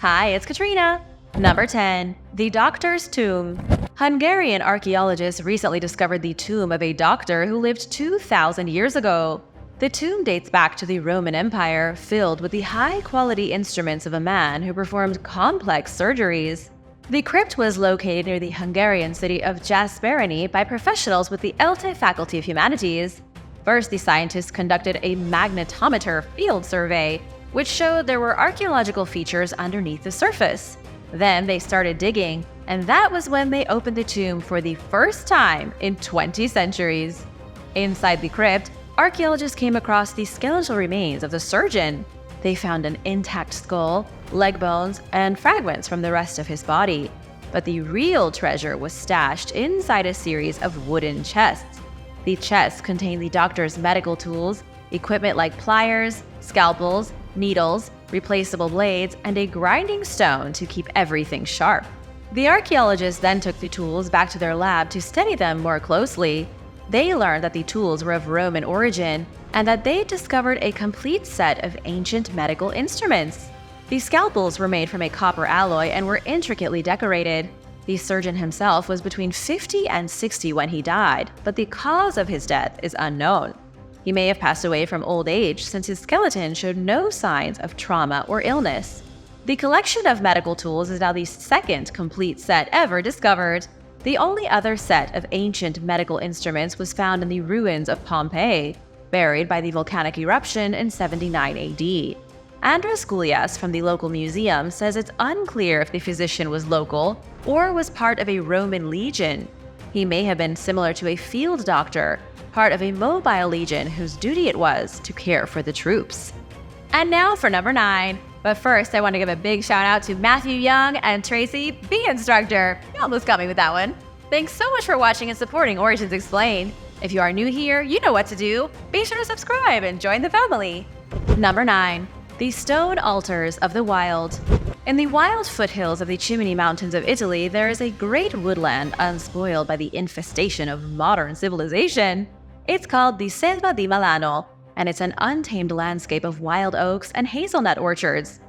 Hi, it's Katrina. Number 10. The Doctor's Tomb. Hungarian archaeologists recently discovered the tomb of a doctor who lived 2,000 years ago. The tomb dates back to the Roman Empire, filled with the high-quality instruments of a man who performed complex surgeries. The crypt was located near the Hungarian city of Jászberény by professionals with the ELTE Faculty of Humanities. First, the scientists conducted a magnetometer field survey, which showed there were archaeological features underneath the surface. Then they started digging, and that was when they opened the tomb for the first time in 20 centuries. Inside the crypt, archaeologists came across the skeletal remains of the surgeon. They found an intact skull, leg bones, and fragments from the rest of his body. But the real treasure was stashed inside a series of wooden chests. The chests contained the doctor's medical tools, equipment like pliers, scalpels, needles, replaceable blades, and a grinding stone to keep everything sharp. The archaeologists then took the tools back to their lab to study them more closely. They learned that the tools were of Roman origin and that they discovered a complete set of ancient medical instruments. The scalpels were made from a copper alloy and were intricately decorated. The surgeon himself was between 50 and 60 when he died, but the cause of his death is unknown. He may have passed away from old age since his skeleton showed no signs of trauma or illness. The collection of medical tools is now the second complete set ever discovered. The only other set of ancient medical instruments was found in the ruins of Pompeii, buried by the volcanic eruption in 79 AD. Andras Goulias from the local museum says it's unclear if the physician was local or was part of a Roman legion. He may have been similar to a field doctor, part of a mobile legion whose duty it was to care for the troops. And now for number 9. But first, I want to give a big shout out to Matthew Young and Tracy, bee instructor. You almost got me with that one. Thanks so much for watching and supporting Origins Explained. If you are new here, you know what to do. Be sure to subscribe and join the family. Number 9. The Stone Altars of the Wild. In the wild foothills of the Cimini Mountains of Italy, there is a great woodland unspoiled by the infestation of modern civilization. It's called the Selva di Milano, and it's an untamed landscape of wild oaks and hazelnut orchards.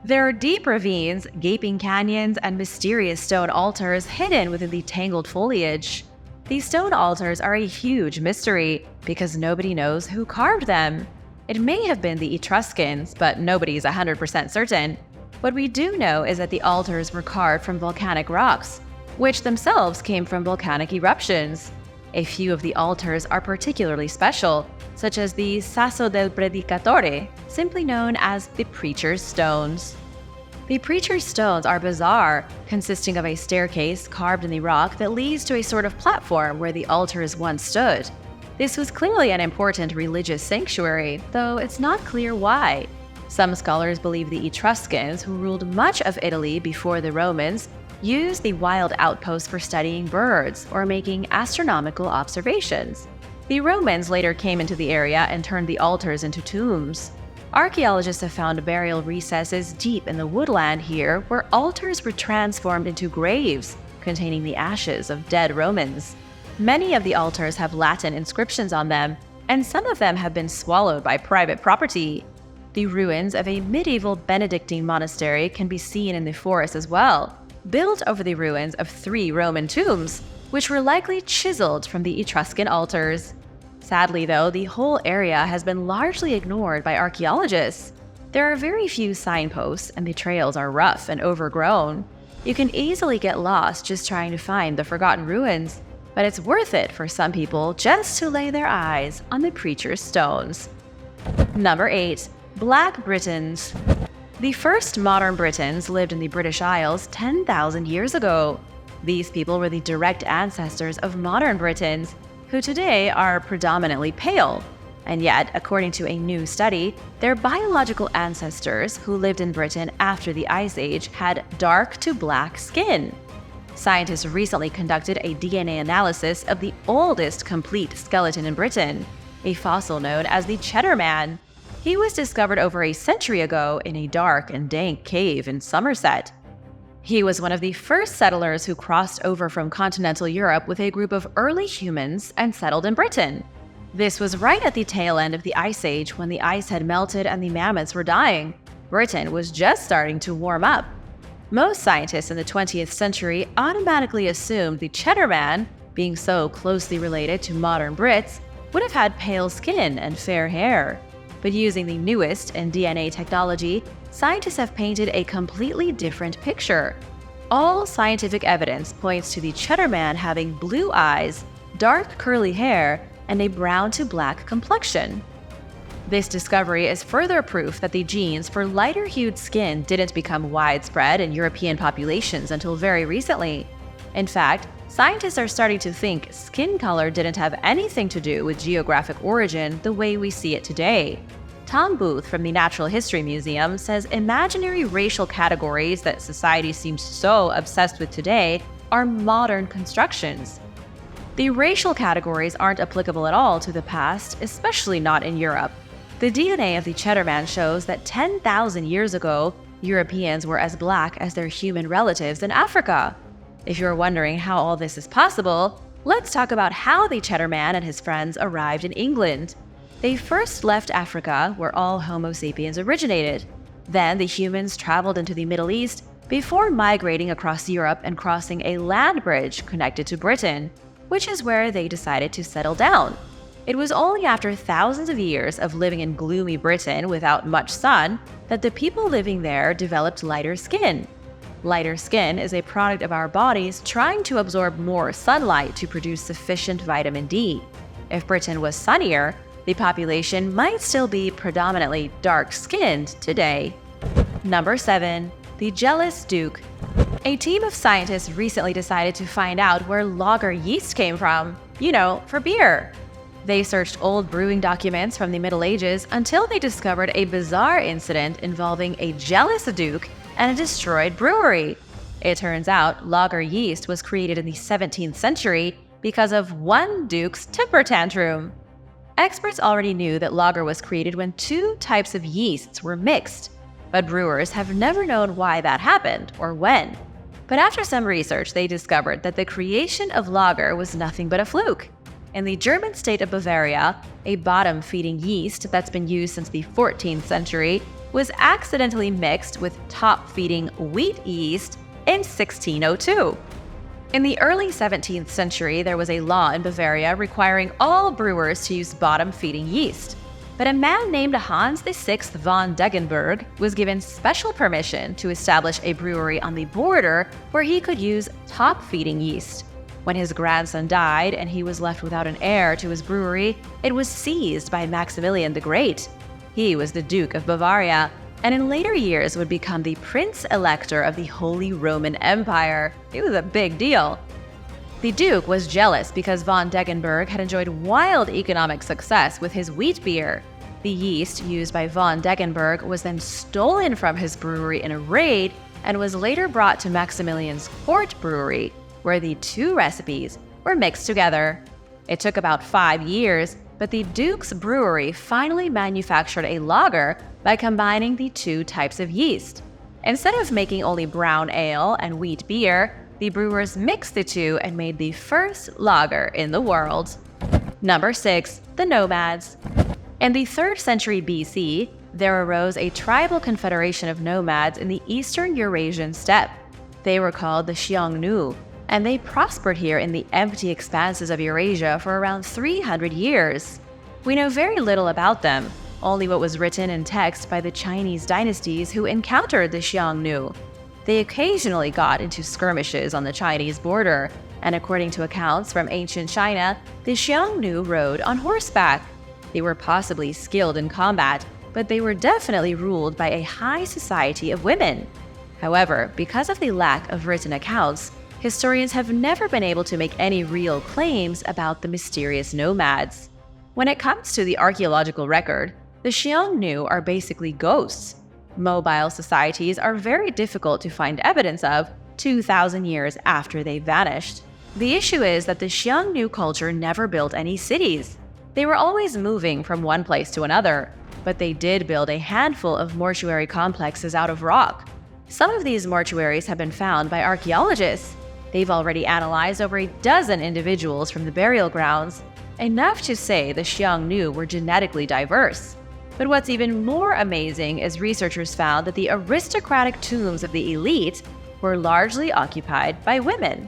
There are deep ravines, gaping canyons, and mysterious stone altars hidden within the tangled foliage. These stone altars are a huge mystery because nobody knows who carved them. It may have been the Etruscans, but nobody's 100% certain. What we do know is that the altars were carved from volcanic rocks, which themselves came from volcanic eruptions. A few of the altars are particularly special, such as the Sasso del Predicatore, simply known as the Preacher's Stones. The Preacher's Stones are bizarre, consisting of a staircase carved in the rock that leads to a sort of platform where the altars once stood. This was clearly an important religious sanctuary, though it's not clear why. Some scholars believe the Etruscans, who ruled much of Italy before the Romans, used the wild outposts for studying birds or making astronomical observations. The Romans later came into the area and turned the altars into tombs. Archaeologists have found burial recesses deep in the woodland here where altars were transformed into graves containing the ashes of dead Romans. Many of the altars have Latin inscriptions on them, and some of them have been swallowed by private property. The ruins of a medieval Benedictine monastery can be seen in the forest as well, built over the ruins of 3 Roman tombs, which were likely chiseled from the Etruscan altars. Sadly, though, the whole area has been largely ignored by archaeologists. There are very few signposts, and the trails are rough and overgrown. You can easily get lost just trying to find the forgotten ruins, but it's worth it for some people just to lay their eyes on the Preacher's Stones. Number 8. Black Britons. The first modern Britons lived in the British Isles 10,000 years ago. These people were the direct ancestors of modern Britons, who today are predominantly pale. And yet, according to a new study, their biological ancestors who lived in Britain after the Ice Age had dark to black skin. Scientists recently conducted a DNA analysis of the oldest complete skeleton in Britain, a fossil known as the Cheddar Man. He was discovered over a century ago in a dark and dank cave in Somerset. He was one of the first settlers who crossed over from continental Europe with a group of early humans and settled in Britain. This was right at the tail end of the Ice Age when the ice had melted and the mammoths were dying. Britain was just starting to warm up. Most scientists in the 20th century automatically assumed the Cheddar Man, being so closely related to modern Brits, would have had pale skin and fair hair. But using the newest in DNA technology, scientists have painted a completely different picture. All scientific evidence points to the Cheddar Man having blue eyes, dark curly hair, and a brown to black complexion. This discovery is further proof that the genes for lighter-hued skin didn't become widespread in European populations until very recently. In fact, scientists are starting to think skin color didn't have anything to do with geographic origin the way we see it today. Tom Booth from the Natural History Museum says imaginary racial categories that society seems so obsessed with today are modern constructions. The racial categories aren't applicable at all to the past, especially not in Europe. The DNA of the Cheddar Man shows that 10,000 years ago, Europeans were as black as their human relatives in Africa. If you're wondering how all this is possible, let's talk about how the Cheddar Man and his friends arrived in England. They first left Africa, where all Homo sapiens originated. Then the humans traveled into the Middle East before migrating across Europe and crossing a land bridge connected to Britain, which is where they decided to settle down. It was only after thousands of years of living in gloomy Britain without much sun that the people living there developed lighter skin. Lighter skin is a product of our bodies trying to absorb more sunlight to produce sufficient vitamin D. If Britain was sunnier, the population might still be predominantly dark-skinned today. Number 7. The Jealous Duke. A team of scientists recently decided to find out where lager yeast came from. For beer. They searched old brewing documents from the Middle Ages until they discovered a bizarre incident involving a jealous duke and a destroyed brewery. It turns out lager yeast was created in the 17th century because of one duke's temper tantrum. Experts already knew that lager was created when two types of yeasts were mixed, but brewers have never known why that happened or when. But after some research, they discovered that the creation of lager was nothing but a fluke. In the German state of Bavaria, a bottom-feeding yeast that's been used since the 14th century was accidentally mixed with top-feeding wheat yeast in 1602. In the early 17th century, there was a law in Bavaria requiring all brewers to use bottom-feeding yeast. But a man named Hans VI von Degenburg was given special permission to establish a brewery on the border where he could use top-feeding yeast. When his grandson died and he was left without an heir to his brewery, it was seized by Maximilian the Great. He was the Duke of Bavaria, and in later years would become the Prince Elector of the Holy Roman Empire. It was a big deal. The Duke was jealous because von Degenburg had enjoyed wild economic success with his wheat beer. The yeast used by von Degenburg was then stolen from his brewery in a raid and was later brought to Maximilian's court brewery, where the two recipes were mixed together. It took about 5 years, but the Duke's brewery finally manufactured a lager by combining the two types of yeast. Instead of making only brown ale and wheat beer, the brewers mixed the two and made the first lager in the world. Number 6. The Nomads. In the 3rd century BC, there arose a tribal confederation of nomads in the eastern Eurasian steppe. They were called the Xiongnu, and they prospered here in the empty expanses of Eurasia for around 300 years. We know very little about them, only what was written in text by the Chinese dynasties who encountered the Xiongnu. They occasionally got into skirmishes on the Chinese border, and according to accounts from ancient China, the Xiongnu rode on horseback. They were possibly skilled in combat, but they were definitely ruled by a high society of women. However, because of the lack of written accounts, historians have never been able to make any real claims about the mysterious nomads. When it comes to the archaeological record, the Xiongnu are basically ghosts. Mobile societies are very difficult to find evidence of 2,000 years after they vanished. The issue is that the Xiongnu culture never built any cities. They were always moving from one place to another, but they did build a handful of mortuary complexes out of rock. Some of these mortuaries have been found by archaeologists. They've already analyzed over a dozen individuals from the burial grounds, enough to say the Xiongnu were genetically diverse. But what's even more amazing is researchers found that the aristocratic tombs of the elite were largely occupied by women.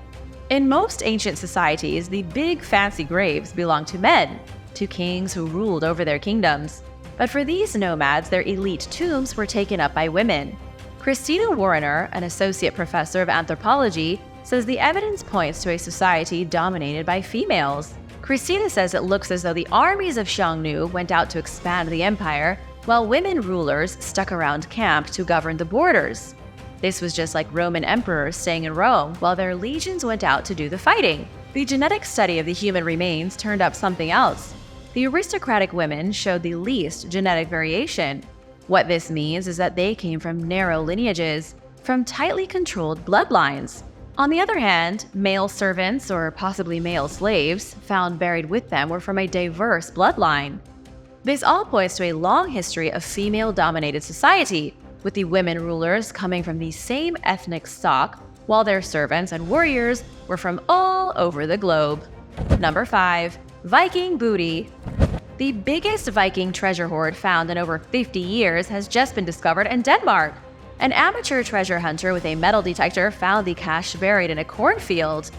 In most ancient societies, the big fancy graves belonged to men, to kings who ruled over their kingdoms. But for these nomads, their elite tombs were taken up by women. Christina Warrener, an associate professor of anthropology, says the evidence points to a society dominated by females. Christina says it looks as though the armies of Xiongnu went out to expand the empire, while women rulers stuck around camp to govern the borders. This was just like Roman emperors staying in Rome while their legions went out to do the fighting. The genetic study of the human remains turned up something else. The aristocratic women showed the least genetic variation. What this means is that they came from narrow lineages, from tightly controlled bloodlines. On the other hand, male servants or possibly male slaves found buried with them were from a diverse bloodline. This all points to a long history of female-dominated society, with the women rulers coming from the same ethnic stock, while their servants and warriors were from all over the globe. Number 5. Viking Booty. The biggest Viking treasure hoard found in over 50 years has just been discovered in Denmark. An amateur treasure hunter with a metal detector found the cache buried in a cornfield.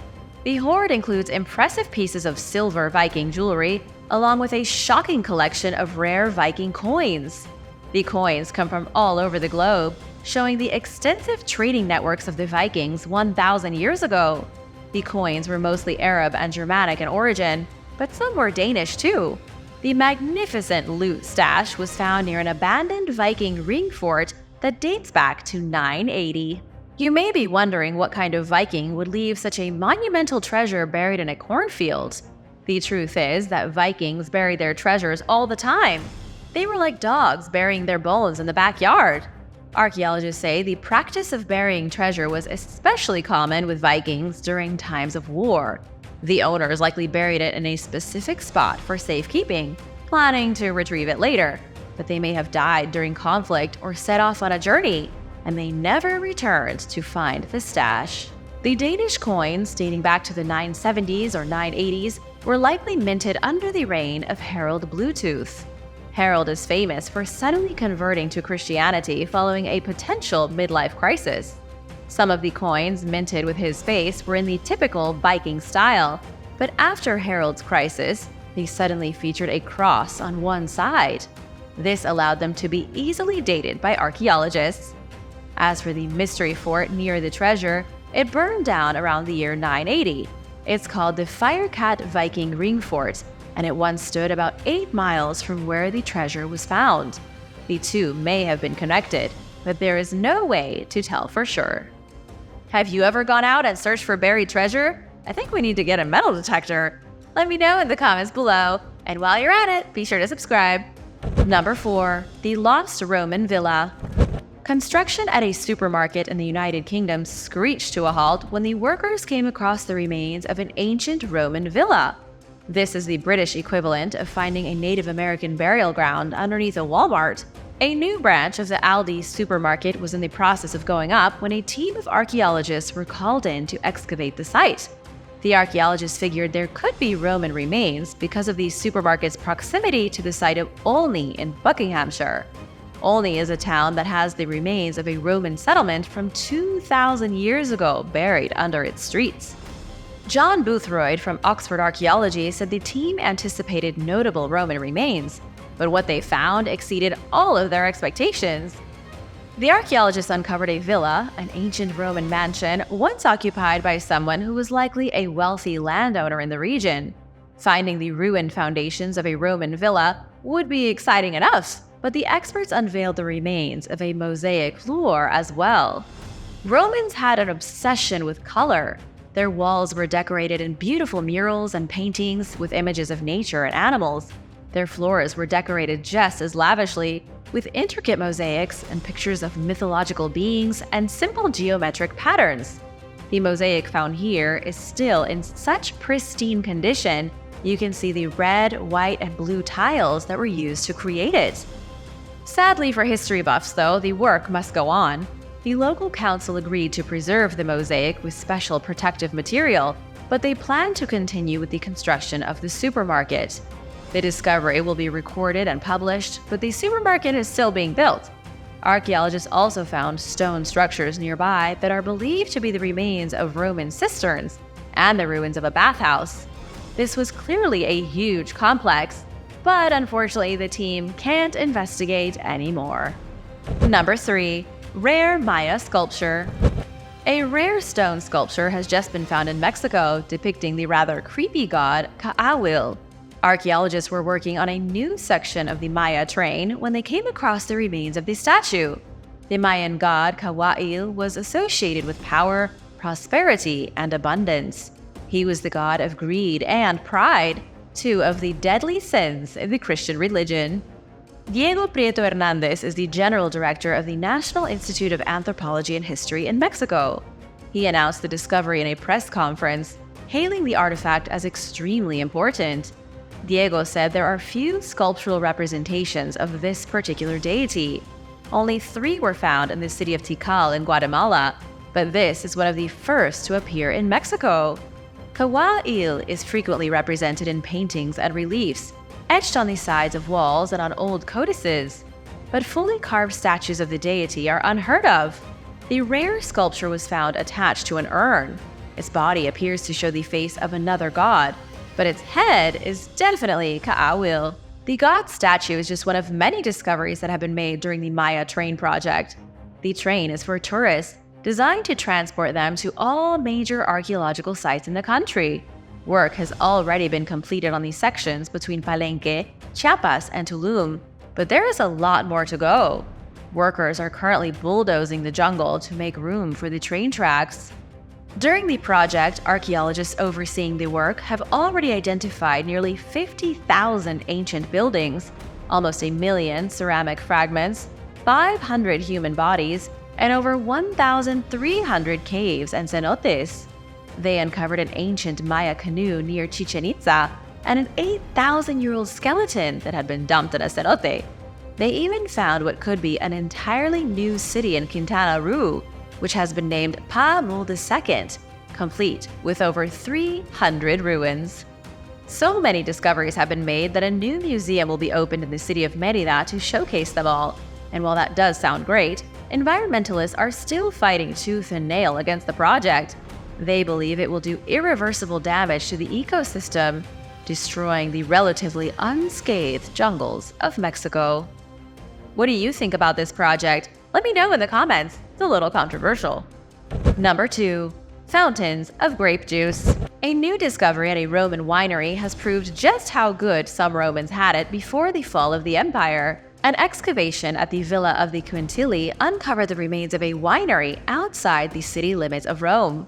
The hoard includes impressive pieces of silver Viking jewelry, along with a shocking collection of rare Viking coins. The coins come from all over the globe, showing the extensive trading networks of the Vikings 1,000 years ago. The coins were mostly Arab and Germanic in origin, but some were Danish too. The magnificent loot stash was found near an abandoned Viking ring fort that dates back to 980. You may be wondering what kind of Viking would leave such a monumental treasure buried in a cornfield. The truth is that Vikings buried their treasures all the time. They were like dogs burying their bones in the backyard. Archaeologists say the practice of burying treasure was especially common with Vikings during times of war. The owners likely buried it in a specific spot for safekeeping, planning to retrieve it later. But they may have died during conflict or set off on a journey, and they never returned to find the stash. The Danish coins, dating back to the 970s or 980s, were likely minted under the reign of Harold Bluetooth. Harold is famous for suddenly converting to Christianity following a potential midlife crisis. Some of the coins minted with his face were in the typical Viking style, but after Harold's crisis, they suddenly featured a cross on one side. This allowed them to be easily dated by archaeologists. As for the mystery fort near the treasure, it burned down around the year 980. It's called the Firecat Viking Ring Fort, and it once stood about 8 miles from where the treasure was found. The two may have been connected, but there is no way to tell for sure. Have you ever gone out and searched for buried treasure? I think we need to get a metal detector. Let me know in the comments below, and while you're at it, be sure to subscribe. Number 4. The Lost Roman Villa. Construction at a supermarket in the United Kingdom screeched to a halt when the workers came across the remains of an ancient Roman villa. This is the British equivalent of finding a Native American burial ground underneath a Walmart. A new branch of the Aldi supermarket was in the process of going up when a team of archaeologists were called in to excavate the site. The archaeologists figured there could be Roman remains because of the supermarket's proximity to the site of Olney in Buckinghamshire. Olney is a town that has the remains of a Roman settlement from 2,000 years ago buried under its streets. John Boothroyd from Oxford Archaeology said the team anticipated notable Roman remains, but what they found exceeded all of their expectations. The archaeologists uncovered a villa, an ancient Roman mansion once occupied by someone who was likely a wealthy landowner in the region. Finding the ruined foundations of a Roman villa would be exciting enough, but the experts unveiled the remains of a mosaic floor as well. Romans had an obsession with color. Their walls were decorated in beautiful murals and paintings with images of nature and animals. Their floors were decorated just as lavishly, with intricate mosaics and pictures of mythological beings and simple geometric patterns. The mosaic found here is still in such pristine condition, you can see the red, white, and blue tiles that were used to create it. Sadly for history buffs, though, the work must go on. The local council agreed to preserve the mosaic with special protective material, but they planned to continue with the construction of the supermarket. The discovery will be recorded and published, but the supermarket is still being built. Archaeologists also found stone structures nearby that are believed to be the remains of Roman cisterns and the ruins of a bathhouse. This was clearly a huge complex, but unfortunately the team can't investigate anymore. Number 3. Rare Maya sculpture. A rare stone sculpture has just been found in Mexico depicting the rather creepy god Ka'awil. Archaeologists were working on a new section of the Maya train when they came across the remains of the statue. The Mayan god Ka'awil was associated with power, prosperity, and abundance. He was the god of greed and pride, two of the deadly sins in the Christian religion. Diego Prieto Hernandez is the general director of the National Institute of Anthropology and History in Mexico. He announced the discovery in a press conference, hailing the artifact as extremely important. Diego said there are few sculptural representations of this particular deity. Only 3 were found in the city of Tikal in Guatemala, but this is one of the first to appear in Mexico. Ka'awil is frequently represented in paintings and reliefs, etched on the sides of walls and on old codices. But fully carved statues of the deity are unheard of. The rare sculpture was found attached to an urn. Its body appears to show the face of another god, but its head is definitely Ka'awil. The god statue is just one of many discoveries that have been made during the Maya train project. The train is for tourists, designed to transport them to all major archaeological sites in the country. Work has already been completed on these sections between Palenque, Chiapas, and Tulum, but there is a lot more to go. Workers are currently bulldozing the jungle to make room for the train tracks. During the project, archaeologists overseeing the work have already identified nearly 50,000 ancient buildings, almost 1 million ceramic fragments, 500 human bodies, and over 1,300 caves and cenotes. They uncovered an ancient Maya canoe near Chichen Itza and an 8,000-year-old skeleton that had been dumped in a cenote. They even found what could be an entirely new city in Quintana Roo, which has been named Pa-Mul II, complete with over 300 ruins. So many discoveries have been made that a new museum will be opened in the city of Mérida to showcase them all. And while that does sound great, environmentalists are still fighting tooth and nail against the project. They believe it will do irreversible damage to the ecosystem, destroying the relatively unscathed jungles of Mexico. What do you think about this project? Let me know in the comments. It's a little controversial. Number 2. Fountains of grape juice. A new discovery at a Roman winery has proved just how good some Romans had it before the fall of the empire. An excavation at the Villa of the Quintilli uncovered the remains of a winery outside the city limits of Rome.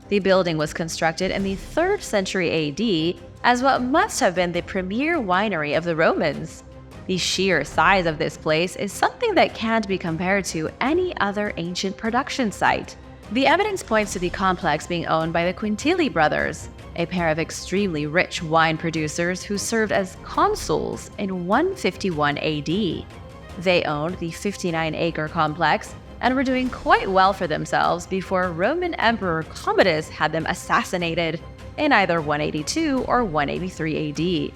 The building was constructed in the 3rd century AD as what must have been the premier winery of the Romans. The sheer size of this place is something that can't be compared to any other ancient production site. The evidence points to the complex being owned by the Quintilli brothers, a pair of extremely rich wine producers who served as consuls in 151 AD. They owned the 59-acre complex and were doing quite well for themselves before Roman Emperor Commodus had them assassinated in either 182 or 183 AD.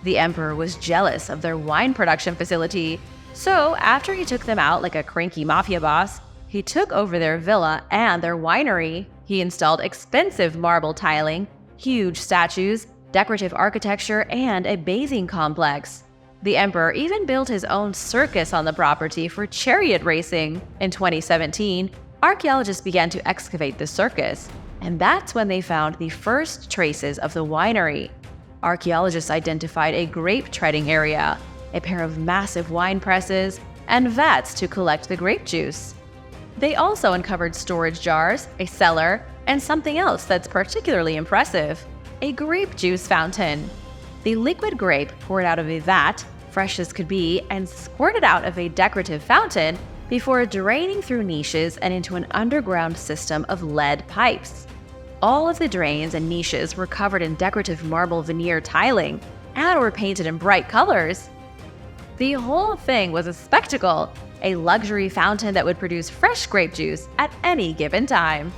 The emperor was jealous of their wine production facility, so after he took them out like a cranky mafia boss, he took over their villa and their winery. He installed expensive marble tiling, huge statues, decorative architecture, and a bathing complex. The emperor even built his own circus on the property for chariot racing. In 2017, archaeologists began to excavate the circus, and that's when they found the first traces of the winery. Archaeologists identified a grape treading area, a pair of massive wine presses, and vats to collect the grape juice. They also uncovered storage jars, a cellar, and something else that's particularly impressive: a grape juice fountain. The liquid grape poured out of a vat, fresh as could be, and squirted out of a decorative fountain before draining through niches and into an underground system of lead pipes. All of the drains and niches were covered in decorative marble veneer tiling and were painted in bright colors. The whole thing was a spectacle, a luxury fountain that would produce fresh grape juice at any given time.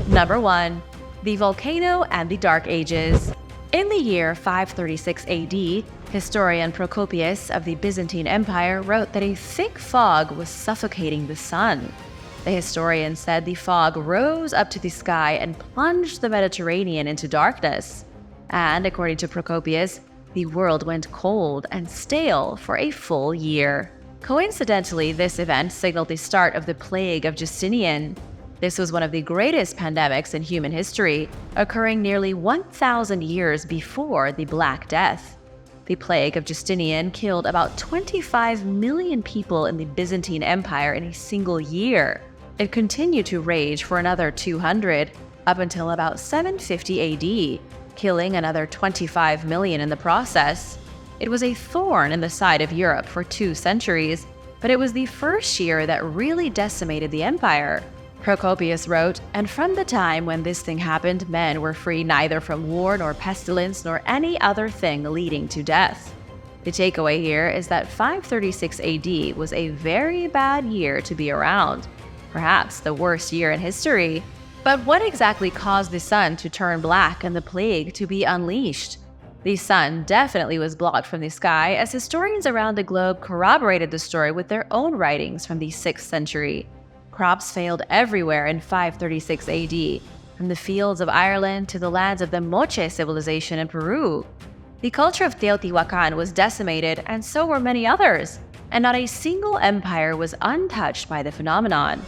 Number 1. The Volcano and the Dark Ages. In the year 536 AD, Historian Procopius of the Byzantine Empire wrote that a thick fog was suffocating the sun. The historian said the fog rose up to the sky and plunged the Mediterranean into darkness. And according to Procopius, the world went cold and stale for a full year. Coincidentally, this event signaled the start of the Plague of Justinian. This was one of the greatest pandemics in human history, occurring nearly 1,000 years before the Black Death. The Plague of Justinian killed about 25 million people in the Byzantine Empire in a single year. It continued to rage for another 200, up until about 750 AD, killing another 25 million in the process. It was a thorn in the side of Europe for 2 centuries, but it was the first year that really decimated the empire. Procopius wrote, "And from the time when this thing happened, men were free neither from war nor pestilence nor any other thing leading to death." The takeaway here is that 536 AD was a very bad year to be around, perhaps the worst year in history. But what exactly caused the sun to turn black and the plague to be unleashed? The sun definitely was blocked from the sky, as historians around the globe corroborated the story with their own writings from the 6th century. Crops failed everywhere in 536 AD, from the fields of Ireland to the lands of the Moche civilization in Peru. The culture of Teotihuacan was decimated, and so were many others, and not a single empire was untouched by the phenomenon.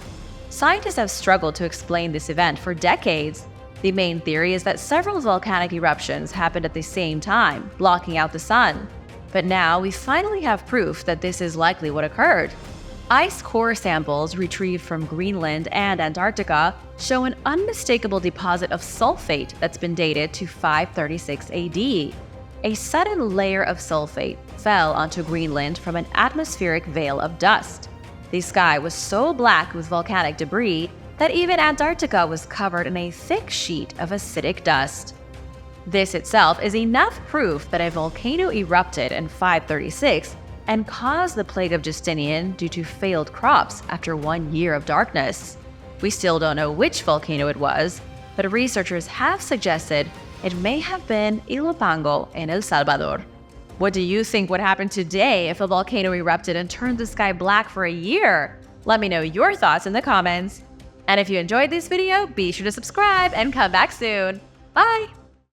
Scientists have struggled to explain this event for decades. The main theory is that several volcanic eruptions happened at the same time, blocking out the sun. But now we finally have proof that this is likely what occurred. Ice core samples retrieved from Greenland and Antarctica show an unmistakable deposit of sulfate that's been dated to 536 AD. A sudden layer of sulfate fell onto Greenland from an atmospheric veil of dust. The sky was so black with volcanic debris that even Antarctica was covered in a thick sheet of acidic dust. This itself is enough proof that a volcano erupted in 536 and caused the Plague of Justinian due to failed crops after 1 year of darkness. We still don't know which volcano it was, but researchers have suggested it may have been Ilopango in El Salvador. What do you think would happen today if a volcano erupted and turned the sky black for a year? Let me know your thoughts in the comments. And if you enjoyed this video, be sure to subscribe and come back soon. Bye!